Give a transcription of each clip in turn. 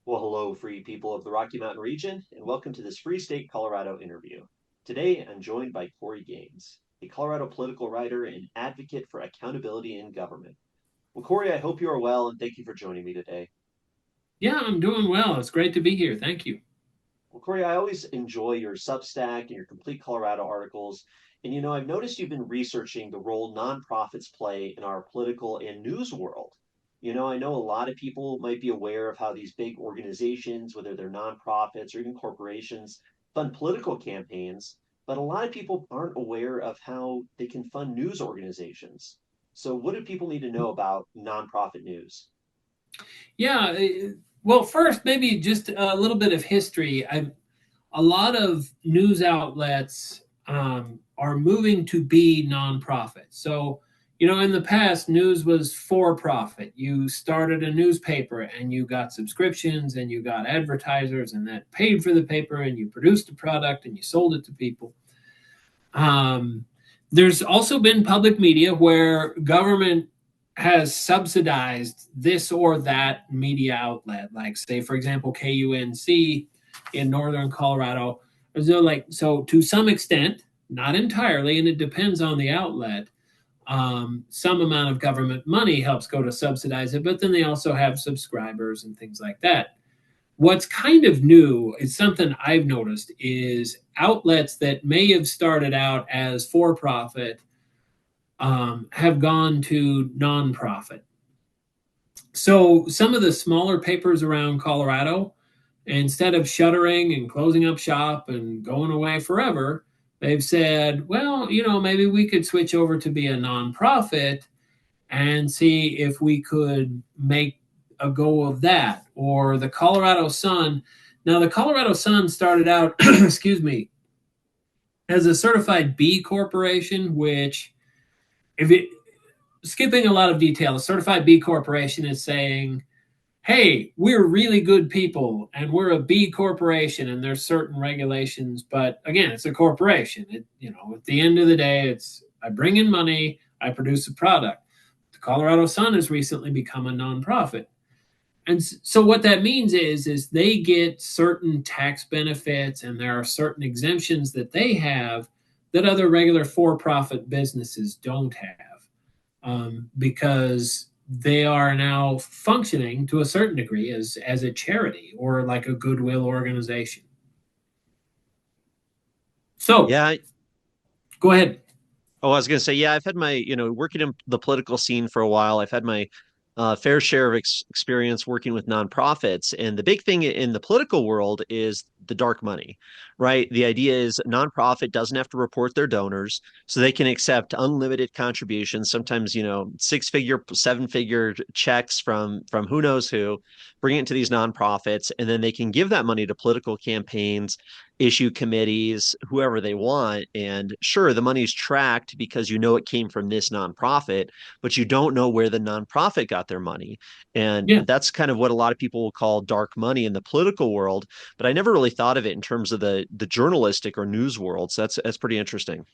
Well, hello, free people of the Rocky Mountain region, and welcome to this Free State Colorado interview. Today, I'm joined by Cory Gaines, a Colorado political writer and advocate for accountability in government. Well, Cory, I hope you are well, and thank you for joining me today. Yeah, I'm doing well. It's great to be here. Thank you. Well, Cory, I always enjoy your Substack and your Complete Colorado articles. And I've noticed you've been researching the role nonprofits play in our political and news world. I know a lot of people might be aware of how these big organizations, whether they're nonprofits or even corporations, fund political campaigns, but a lot of people aren't aware of how they can fund news organizations. So, what do people need to know about nonprofit news? Yeah, well, first, maybe just a little bit of history. A lot of news outlets are moving to be nonprofit. So, in the past, news was for profit. You started a newspaper and you got subscriptions and you got advertisers and that paid for the paper and you produced a product and you sold it to people. Um, there's also been public media where government has subsidized this or that media outlet, like say, for example, KUNC in northern Colorado. So to some extent, not entirely, and it depends on the outlet. Some amount of government money helps go to subsidize it, but then they also have subscribers and things like that. What's kind of new is something I've noticed is outlets that may have started out as for profit have gone to nonprofit. So some of the smaller papers around Colorado, instead of shuttering and closing up shop and going away forever, they've said, well, maybe we could switch over to be a nonprofit and see if we could make a go of that. Or the Colorado Sun. Now, the Colorado Sun started out, excuse me, as a certified B corporation, which, if it skipping a lot of detail, a certified B corporation is saying, hey, we're really good people and we're a B corporation and there's certain regulations, but again, it's a corporation. At the end of the day, it's I bring in money, I produce a product. The Colorado Sun has recently become a nonprofit. And so what that means is they get certain tax benefits and there are certain exemptions that they have that other regular for-profit businesses don't have, because they are now functioning to a certain degree as a charity or like a goodwill organization. So Yeah, go ahead. Oh, I was going to say, yeah, I've had my, working in the political scene for a while. I've had my fair share of experience working with nonprofits. And the big thing in the political world is the dark money, right? The idea is a nonprofit doesn't have to report their donors, so they can accept unlimited contributions, sometimes, six-figure, seven-figure checks from who knows who, bring it to these nonprofits, and then they can give that money to political campaigns, issue committees, whoever they want. And sure, the money's tracked because it came from this nonprofit, but you don't know where the nonprofit got their money. And Yeah. that's kind of what a lot of people will call dark money in the political world. But I never really thought of it in terms of the journalistic or news world. So that's pretty interesting.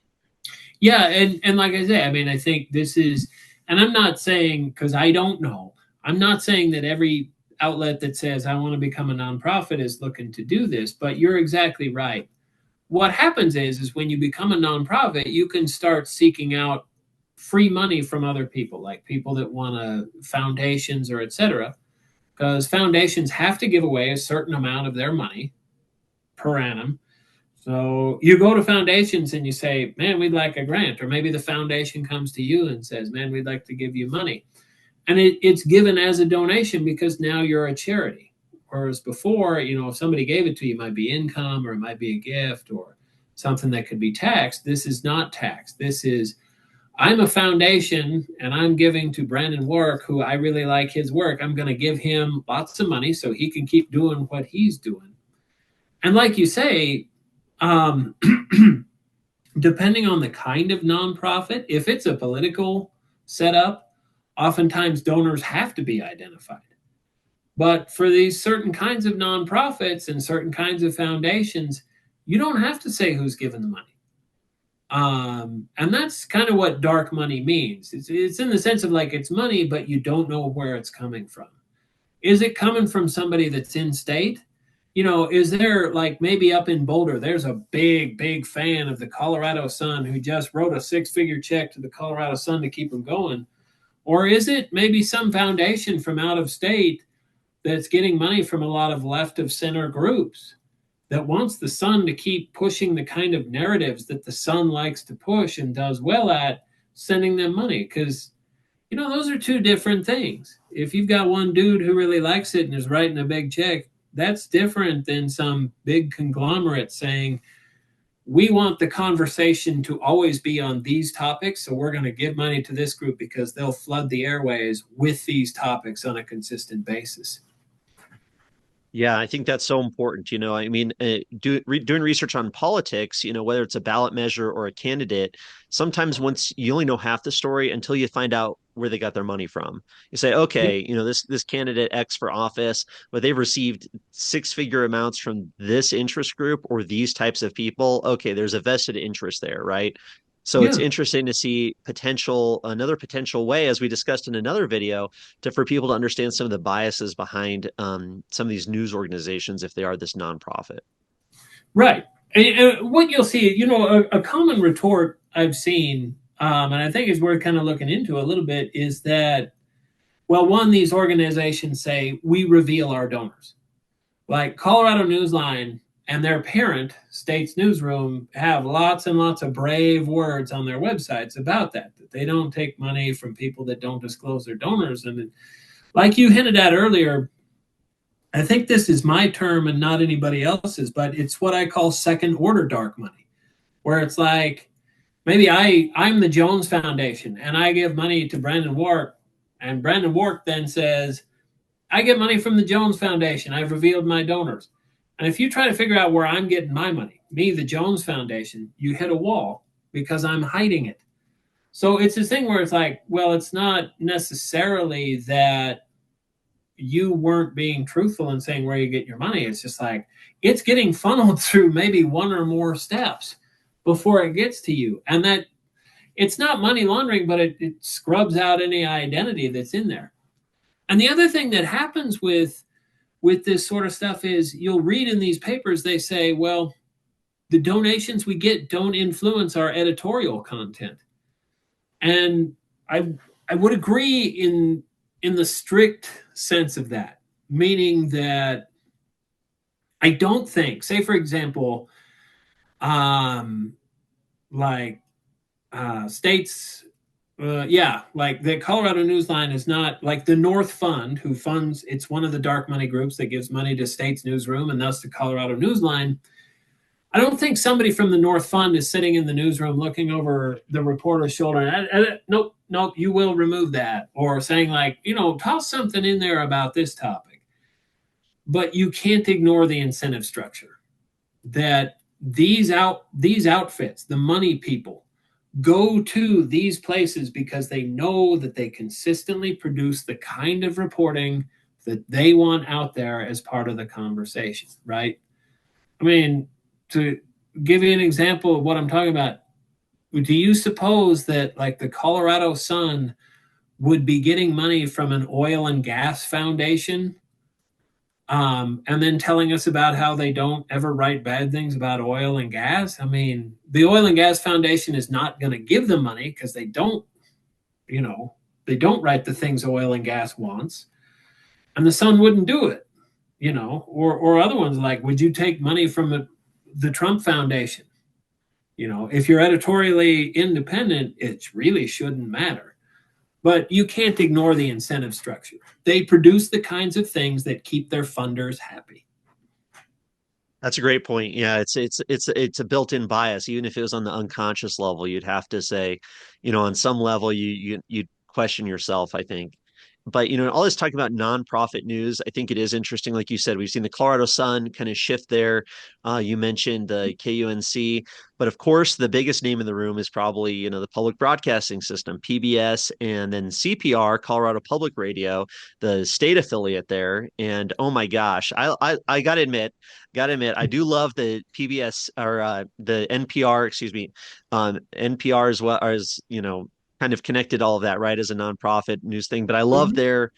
Yeah, and like I say, I mean, I think this is, and I'm not saying because I don't know. I'm not saying that every outlet that says I want to become a nonprofit is looking to do this, but you're exactly right. What happens is when you become a nonprofit, you can start seeking out free money from other people, like people that want to foundations or etc. Because foundations have to give away a certain amount of their money per annum. So you go to foundations and you say, man, we'd like a grant. Or maybe the foundation comes to you and says, man, we'd like to give you money. And it's given as a donation because now you're a charity. Whereas before, if somebody gave it to you, it might be income or it might be a gift or something that could be taxed. This is not taxed. This is, I'm a foundation and I'm giving to Brandon Warwick, who I really like his work. I'm going to give him lots of money so he can keep doing what he's doing. And like you say, um, depending on the kind of nonprofit, if it's a political setup, oftentimes donors have to be identified. But for these certain kinds of nonprofits and certain kinds of foundations, you don't have to say who's given the money. And that's kind of what dark money means. It's in the sense of like it's money, but you don't know where it's coming from. Is it coming from somebody that's in state? Is there, like, maybe up in Boulder, there's a big fan of the Colorado Sun who just wrote a six-figure check to the Colorado Sun to keep them going? Or is it maybe some foundation from out of state that's getting money from a lot of left of center groups that wants the Sun to keep pushing the kind of narratives that the Sun likes to push and does well at, sending them money? Because those are two different things. If you've got one dude who really likes it and is writing a big check, that's different than some big conglomerate saying, we want the conversation to always be on these topics, so we're going to give money to this group because they'll flood the airways with these topics on a consistent basis. Yeah, I think that's so important. I mean, doing research on politics, whether it's a ballot measure or a candidate, sometimes once you only know half the story until you find out where they got their money from. You say, Yep. okay, this candidate X for office, but they've received six-figure amounts from this interest group or these types of people. Okay, there's a vested interest there, right? So it's Yeah. interesting to see another potential way, as we discussed in another video, for people to understand some of the biases behind some of these news organizations if they are this nonprofit. Right. And what you'll see, a common retort I've seen, and I think is worth kind of looking into a little bit, is that, well, one, these organizations say we reveal our donors. Like Colorado Newsline and their parent, State's Newsroom, have lots and lots of brave words on their websites about that they don't take money from people that don't disclose their donors. And like you hinted at earlier, I think this is my term and not anybody else's, but it's what I call second order dark money, where it's like, maybe I'm the Jones Foundation and I give money to Brandon Wark, and Brandon Wark then says, I get money from the Jones Foundation. I've revealed my donors. And if you try to figure out where I'm getting my money, me, the Jones Foundation, you hit a wall because I'm hiding it. So it's this thing where it's like, well, it's not necessarily that you weren't being truthful in saying where you get your money. It's just like it's getting funneled through maybe one or more steps before it gets to you. And that it's not money laundering, but it scrubs out any identity that's in there. And the other thing that happens with this sort of stuff is you'll read in these papers, they say, well, the donations we get don't influence our editorial content. And I would agree in the strict sense of that, meaning that I don't think, say for example, like states, yeah, like the Colorado Newsline is not like the North Fund, who funds, it's one of the dark money groups that gives money to State's Newsroom and thus the Colorado Newsline. I don't think somebody from the North Fund is sitting in the newsroom looking over the reporter's shoulder and, nope, you will remove that, or saying like, toss something in there about this topic. But you can't ignore the incentive structure that these outfits, the money people, go to these places because they know that they consistently produce the kind of reporting that they want out there as part of the conversation, right? I mean, to give you an example of what I'm talking about, do you suppose that like the Colorado Sun would be getting money from an oil and gas foundation, and then telling us about how they don't ever write bad things about oil and gas? I mean, the Oil and Gas Foundation is not going to give them money because you know, they don't write the things oil and gas wants, and the Sun wouldn't do it, or other ones like, would you take money from the Trump Foundation? If you're editorially independent, it really shouldn't matter. But you can't ignore the incentive structure. They produce the kinds of things that keep their funders happy. That's a great point. Yeah, it's a built-in bias. Even if it was on the unconscious level, you'd have to say, on some level, you'd question yourself, I think. But all this talking about nonprofit news, I think it is interesting. Like you said, we've seen the Colorado Sun kind of shift there. You mentioned the KUNC, but of course, the biggest name in the room is probably the public broadcasting system, PBS, and then CPR, Colorado Public Radio, the state affiliate there. And oh my gosh, I gotta admit, I do love the PBS or the NPR, excuse me, NPR as well as kind of connected all of that, right, as a nonprofit news thing. But I love Mhm. their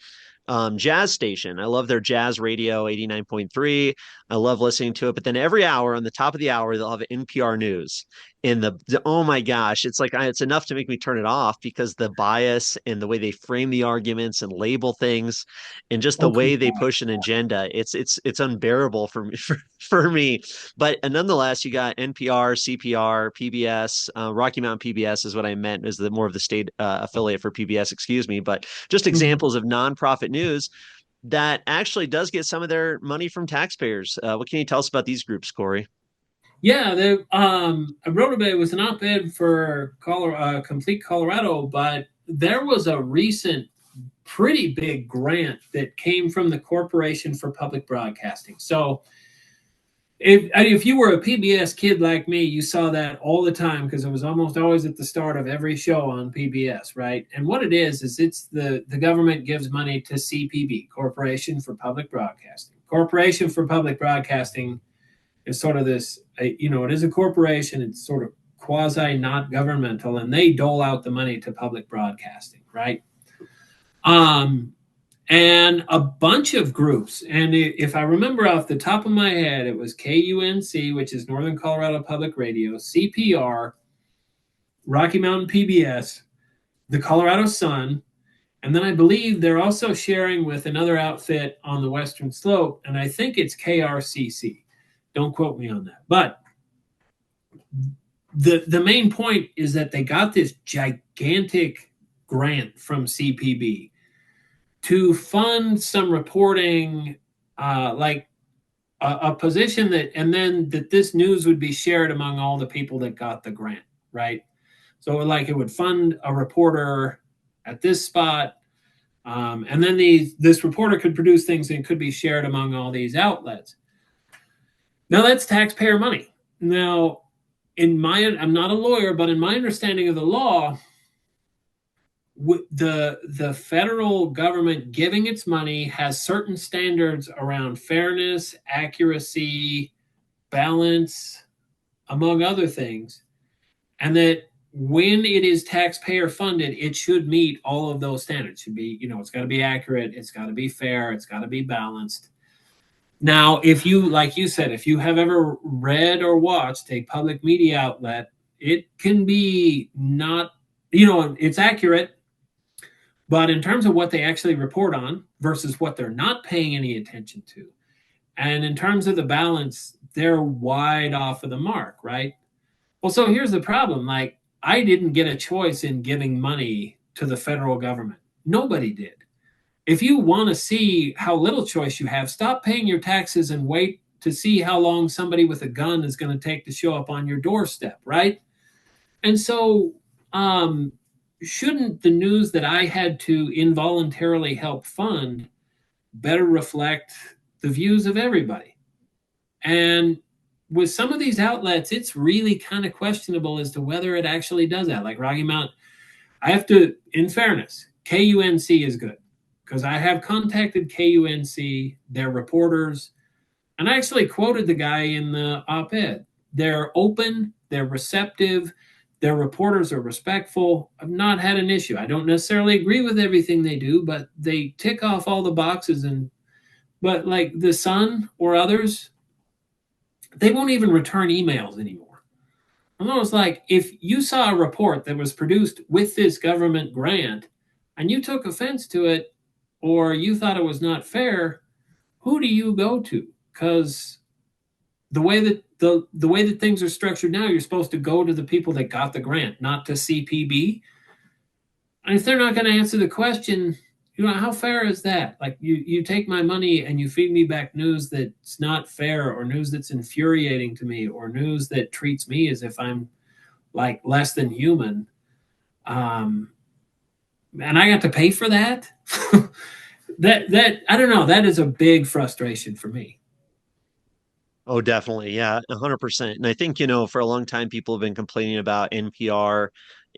jazz station. I love their jazz radio 89.3. I love listening to it. But then every hour on the top of the hour, they'll have NPR news. And oh my gosh, it's like it's enough to make me turn it off because the bias and the way they frame the arguments and label things and just the Oh, way they God. push an agenda, it's unbearable for me for me. But nonetheless, you got NPR, CPR, PBS, Rocky Mountain PBS is what I meant, is the more of the state affiliate for PBS, excuse me. But just Mhm. examples of nonprofit news that actually does get some of their money from taxpayers. What can you tell us about these groups, Cory? Yeah, I wrote about it. It was an op-ed for Complete Colorado, but there was a recent pretty big grant that came from the Corporation for Public Broadcasting. So if you were a PBS kid like me, you saw that all the time because it was almost always at the start of every show on PBS, right? And what it is it's the government gives money to CPB, Corporation for Public Broadcasting. Corporation for Public Broadcasting is sort of this, it is a corporation. It's sort of quasi not governmental, and they dole out the money to public broadcasting, right? Um, and a bunch of groups. And if I remember off the top of my head, it was KUNC, which is Northern Colorado Public Radio, CPR, Rocky Mountain PBS, the Colorado Sun, and then I believe they're also sharing with another outfit on the Western Slope, and I think it's KRCC. Don't quote me on that. But the main point is that they got this gigantic grant from CPB to fund some reporting, like a position that, and then that this news would be shared among all the people that got the grant, right? So like it would fund a reporter at this spot, and then this reporter could produce things and could be shared among all these outlets. Now that's taxpayer money. Now, I'm not a lawyer, but in my understanding of the law, the federal government giving its money has certain standards around fairness, accuracy, balance, among other things, and that when it is taxpayer funded, it should meet all of those standards. It should be, it's got to be accurate, it's got to be fair, it's got to be balanced. Now, if you, like you said, if you have ever read or watched a public media outlet, it can be not, it's accurate, but in terms of what they actually report on versus what they're not paying any attention to, and in terms of the balance, they're wide off of the mark, right? Well, so here's the problem. Like, I didn't get a choice in giving money to the federal government. Nobody did. If you want to see how little choice you have, stop paying your taxes and wait to see how long somebody with a gun is going to take to show up on your doorstep, right? And so, shouldn't the news that I had to involuntarily help fund better reflect the views of everybody? And with some of these outlets, it's really kind of questionable as to whether it actually does that. Like Rocky Mountain, I have to, in fairness, KUNC is good because I have contacted KUNC, their reporters, and I actually quoted the guy in the op ed. They're open, they're receptive, their reporters are respectful. I've not had an issue. I don't necessarily agree with everything they do, but they tick off all the boxes. But like the Sun or others, they won't even return emails anymore. I'm almost like, if you saw a report that was produced with this government grant and you took offense to it or you thought it was not fair, who do you go to? Because the way that things are structured now, you're supposed to go to the people that got the grant, not to CPB. And if they're not going to answer the question, how fair is that? Like, you take my money and you feed me back news that's not fair, or news that's infuriating to me, or news that treats me as if I'm like less than human. Um, and I got to pay for that. That I don't know. That is a big frustration for me. Oh, definitely. Yeah, 100%. And I think, for a long time, people have been complaining about NPR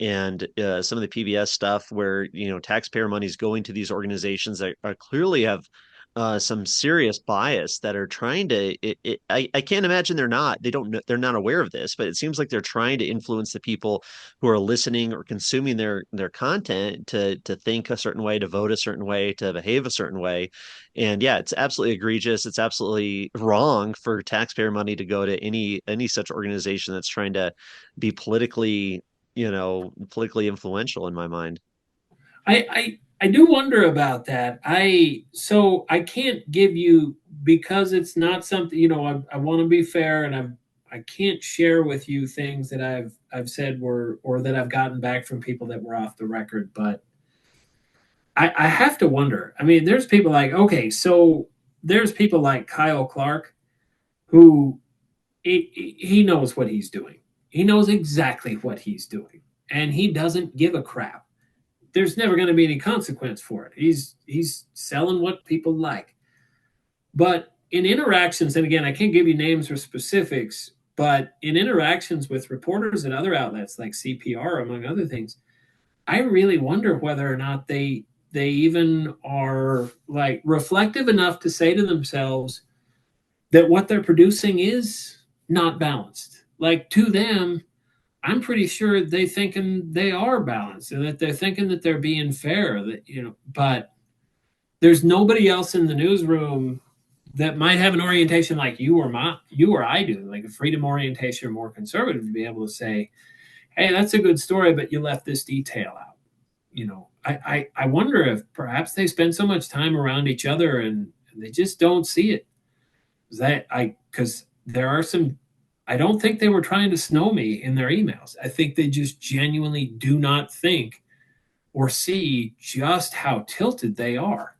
and some of the PBS stuff where, taxpayer money is going to these organizations that clearly have some serious bias that are trying to I can't imagine they don't know, they're not aware of this, but it seems like they're trying to influence the people who are listening or consuming their content to think a certain way, to vote a certain way, to behave a certain way. And yeah, it's absolutely egregious. It's absolutely wrong for taxpayer money to go to any such organization that's trying to be politically influential in my mind. I do wonder about that. I can't give you, because it's not something, I want to be fair, and I can't share with you things that I've said were, or that I've gotten back from people that were off the record. But I have to wonder. I mean, there's people like, okay, so there's people like Kyle Clark, who he knows what he's doing. He knows exactly what he's doing, and he doesn't give a crap. There's never going to be any consequence for it. He's selling what people like. But in interactions, and again, I can't give you names or specifics, but in interactions with reporters at other outlets like CPR, among other things, I really wonder whether or not they even are like reflective enough to say to themselves that what they're producing is not balanced. Like, to them, I'm pretty sure they thinking they are balanced, and that they're thinking that they're being fair. But there's nobody else in the newsroom that might have an orientation like you or I do, like a freedom orientation or more conservative, to be able to say, "Hey, that's a good story, but you left this detail out." I wonder if perhaps they spend so much time around each other, and they just don't see it. Because there are some, I don't think they were trying to snow me in their emails. I think they just genuinely do not think or see just how tilted they are.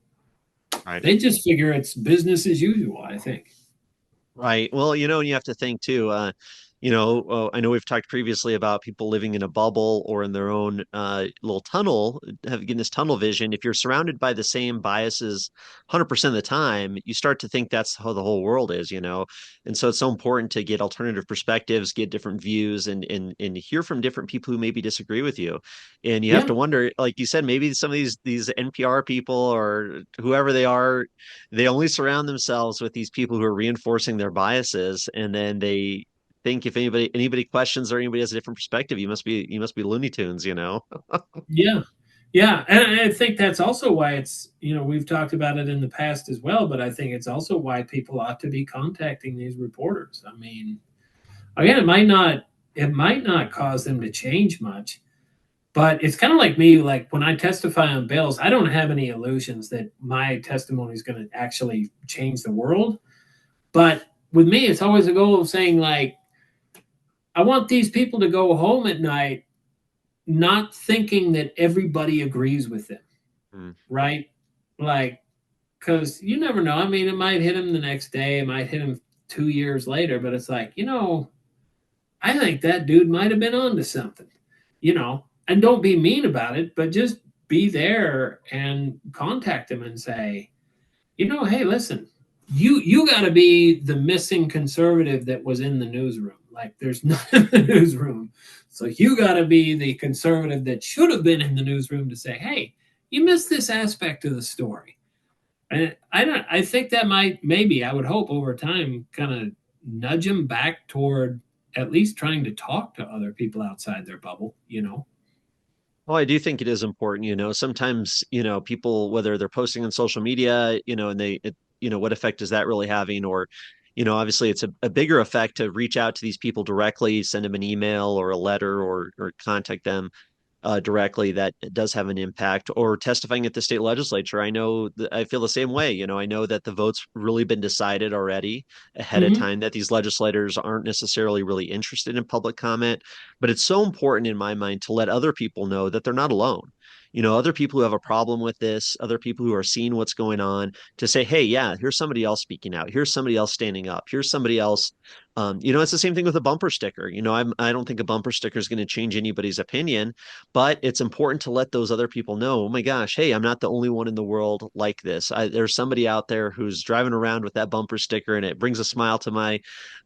Right. They just figure it's business as usual, I think. Right. Well, and you have to think too, I know we've talked previously about people living in a bubble or in their own little tunnel, getting this tunnel vision. If you're surrounded by the same biases 100% of the time, you start to think that's how the whole world is. And so it's so important to get alternative perspectives, get different views, and hear from different people who maybe disagree with you. And you have Yeah. to wonder, like you said, maybe some of these NPR people or whoever they are, they only surround themselves with these people who are reinforcing their biases, and then they think if anybody questions or anybody has a different perspective, you must be Looney Tunes. Yeah. Yeah. And I think that's also why we've talked about it in the past as well, but I think it's also why people ought to be contacting these reporters. I mean, again, it might not cause them to change much. But it's kind of like me, like when I testify on bills, I don't have any illusions that my testimony is going to actually change the world. But with me, it's always a goal of saying, like, I want these people to go home at night not thinking that everybody agrees with them, Mm. right? Like, because you never know. I mean, it might hit them the next day, it might hit them 2 years later, but it's like, I think that dude might have been onto something, and don't be mean about it, but just be there and contact him and say, hey, listen, you got to be the missing conservative that was in the newsroom. Like, there's none in the newsroom. So you got to be the conservative that should have been in the newsroom to say, hey, you missed this aspect of the story. And I think that might, maybe, I would hope over time, kind of nudge them back toward at least trying to talk to other people outside their bubble. Well, I do think it is important. Sometimes, people, whether they're posting on social media, and what effect is that really having? Or, obviously it's a bigger effect to reach out to these people directly, send them an email or a letter or contact them directly. That does have an impact. Or testifying at the state legislature. I feel the same way. I know that the vote's really been decided already ahead of Mm-hmm. time, that these legislators aren't necessarily really interested in public comment. But it's so important in my mind to let other people know that they're not alone. Other people who have a problem with this, other people who are seeing what's going on, to say, hey, yeah, here's somebody else speaking out. Here's somebody else standing up. Here's somebody else It's the same thing with a bumper sticker. I don't think a bumper sticker is going to change anybody's opinion, but it's important to let those other people know, oh my gosh, hey, I'm not the only one in the world like this. There's somebody out there who's driving around with that bumper sticker, and it brings a smile to my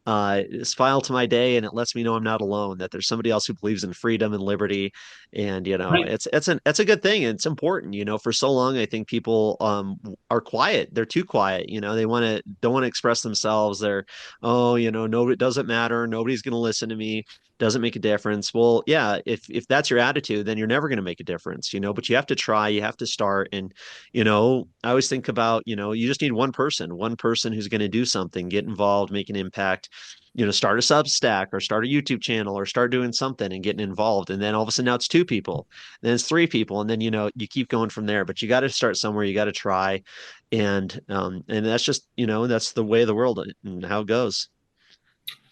day, and it lets me know I'm not alone. That there's somebody else who believes in freedom and liberty, and Right. it's a good thing, and it's important. For so long, I think people are quiet. They're too quiet. They don't want to express themselves. Oh, no, it doesn't matter. Nobody's going to listen to me. Doesn't make a difference. Well, yeah, if that's your attitude, then you're never going to make a difference, but you have to try, you have to start. And, I always think about, you just need one person who's going to do something, get involved, make an impact, start a Substack or start a YouTube channel or start doing something and getting involved. And then all of a sudden now it's two people, then it's three people. And then, you keep going from there, but you got to start somewhere. You got to try. And that's just, that's the way of the world and how it goes.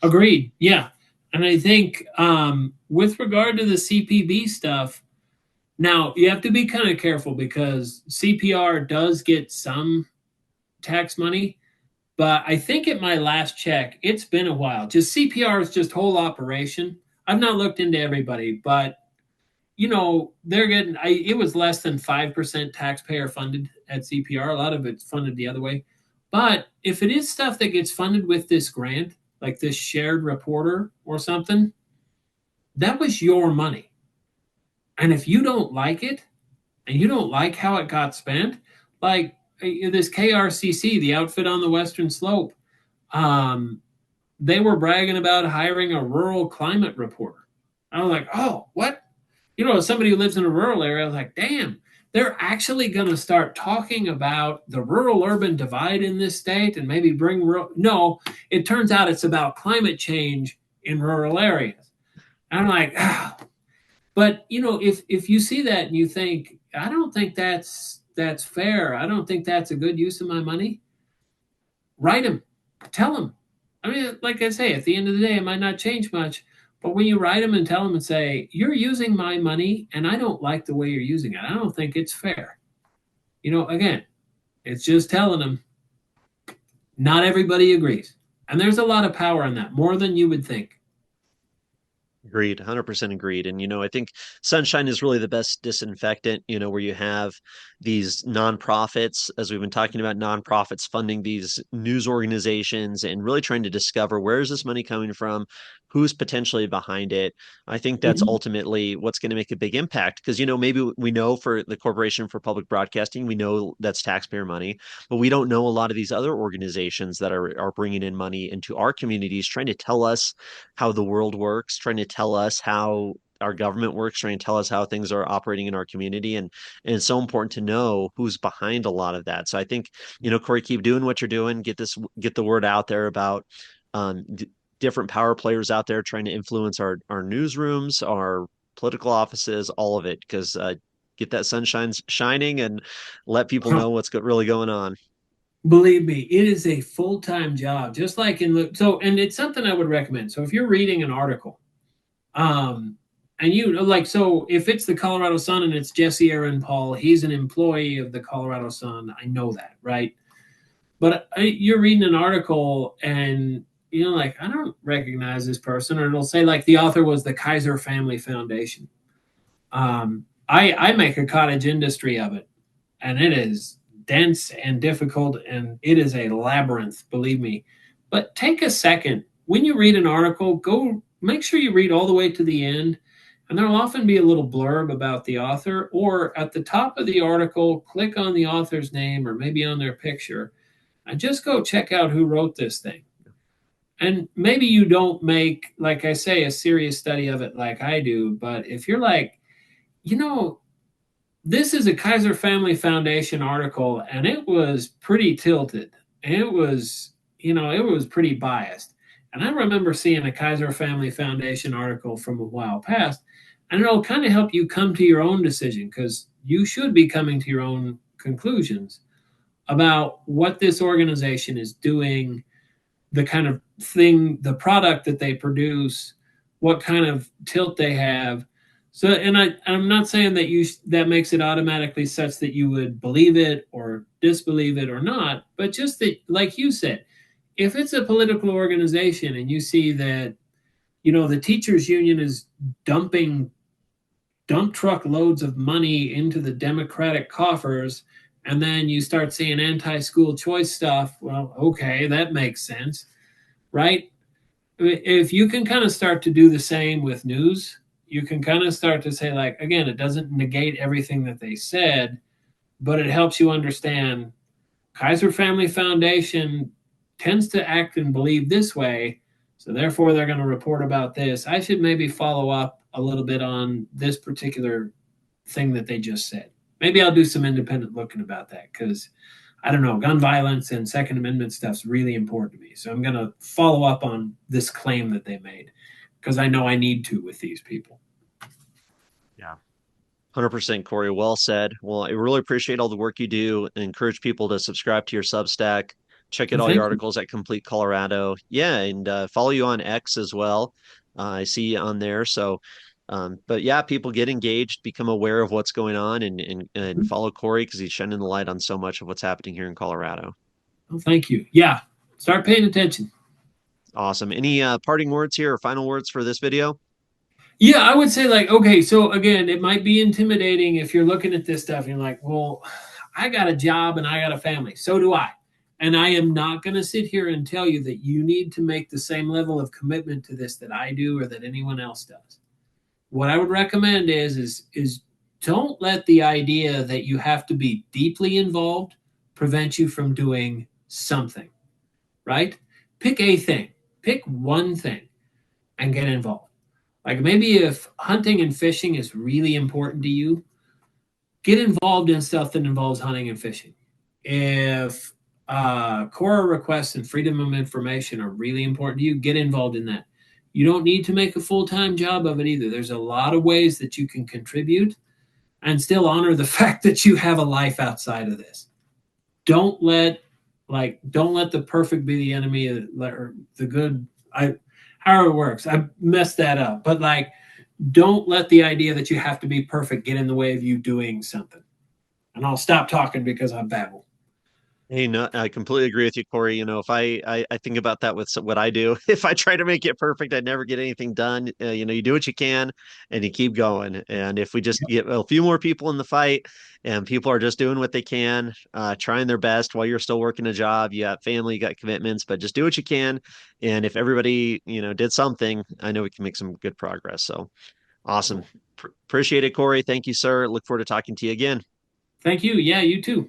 Agreed. Yeah. And I think with regard to the CPB stuff, now you have to be kind of careful because CPR does get some tax money, but I think at my last check, it's been a while. Just CPR is just whole operation. I've not looked into everybody, but they're getting. It was less than 5% taxpayer funded at CPR. A lot of it's funded the other way. But if it is stuff that gets funded with this grant, like this shared reporter or something, that was your money. And if you don't like it and you don't like how it got spent, like this KRCC, the outfit on the Western Slope, um, they were bragging about hiring a rural climate reporter. I was like, oh, what? As somebody who lives in a rural area, I was like, damn, they're actually going to start talking about the rural urban divide in this state and maybe bring rural. No, it turns out it's about climate change in rural areas. And I'm like, ah. But if you see that and you think, I don't think that's fair. I don't think that's a good use of my money. Write them, tell them. I mean, like I say, at the end of the day, it might not change much. But when you write them and tell them and say, you're using my money and I don't like the way you're using it, I don't think it's fair. Again, it's just telling them not everybody agrees. And there's a lot of power in that, more than you would think. Agreed, 100% agreed. And, I think sunshine is really the best disinfectant, where you have these nonprofits, as we've been talking about, nonprofits funding these news organizations and really trying to discover where is this money coming from, who's potentially behind it. I think that's Mhm. ultimately what's going to make a big impact because, maybe we know for the Corporation for Public Broadcasting, we know that's taxpayer money, but we don't know a lot of these other organizations that are bringing in money into our communities, trying to tell us how the world works, trying to tell us how our government works, trying to tell us how things are operating in our community. And it's so important to know who's behind a lot of that. So I think, Cory, keep doing what you're doing, get the word out there about different power players out there trying to influence our newsrooms, our political offices, all of it, because get that sunshine shining and let people know what's really going on. Believe me, it is a full time job, just like and it's something I would recommend. So if you're reading an article, um, and so if it's the Colorado Sun and it's Jesse Aaron Paul, he's an employee of the Colorado Sun. I know that, right? But you're reading an article and like I don't recognize this person, or it'll say like the author was the Kaiser Family Foundation. I make a cottage industry of it, and it is dense and difficult, and it is a labyrinth, believe me. But take a second when you read an article, go make sure you read all the way to the end. And there'll often be a little blurb about the author, or at the top of the article, click on the author's name or maybe on their picture and just go check out who wrote this thing. And maybe you don't make, like I say, a serious study of it like I do, but if you're like, you know, this is a Kaiser Family Foundation article, and it was pretty tilted. It was, it was pretty biased. And I remember seeing a Kaiser Family Foundation article from a while past, and it'll kind of help you come to your own decision because you should be coming to your own conclusions about what this organization is doing, the kind of thing, the product that they produce, what kind of tilt they have. So, and I'm not saying that that makes it automatically such that you would believe it or disbelieve it or not, but just that, like you said, if it's a political organization and you see that, the teachers union is dumping dump truck loads of money into the Democratic coffers, and then you start seeing anti-school choice stuff, well, okay, that makes sense, right? If you can kind of start to do the same with news, you can kind of start to say, like, again, it doesn't negate everything that they said, but it helps you understand Kaiser Family Foundation tends to act and believe this way, so therefore they're going to report about this. I should maybe follow up a little bit on this particular thing that they just said. Maybe I'll do some independent looking about that, because I don't know, gun violence and Second Amendment stuff's really important to me. So I'm going to follow up on this claim that they made, because I know I need to with these people. Yeah. 100% Cory, well said. Well, I really appreciate all the work you do and encourage people to subscribe to your Substack. Check out Well, all your thank you. articles at Complete Colorado. Yeah, and follow you on X as well. I see you on there. So, but yeah, people get engaged, become aware of what's going on, and follow Cory because he's shining the light on so much of what's happening here in Colorado. Well, thank you. Yeah, start paying attention. Awesome. Any parting words here or final words for this video? Yeah, I would say, like, okay, so again, it might be intimidating if you're looking at this stuff and you're like, well, I got a job and I got a family. So do I. And I am not going to sit here and tell you that you need to make the same level of commitment to this that I do or that anyone else does. What I would recommend is don't let the idea that you have to be deeply involved prevent you from doing something, right? Pick a thing. Pick one thing and get involved. Like, maybe if hunting and fishing is really important to you, get involved in stuff that involves hunting and fishing. If Cora requests and freedom of information are really important to you, get involved in that. You don't need to make a full-time job of it either. There's a lot of ways that you can contribute and still honor the fact that you have a life outside of this. Don't let don't let the perfect be the enemy of the good. I However it works. I messed that up. But, like, don't let the idea that you have to be perfect get in the way of you doing something. And I'll stop talking because I babble. Hey, no, I completely agree with you, Cory. If I think about that with what I do, if I try to make it perfect, I'd never get anything done. You do what you can and you keep going. And if we just Yep. get a few more people in the fight and people are just doing what they can, trying their best while you're still working a job, you got family, you got commitments, but just do what you can. And if everybody, did something, I know we can make some good progress. So awesome. Cool. Appreciate it, Cory. Thank you, sir. Look forward to talking to you again. Thank you. Yeah, you too.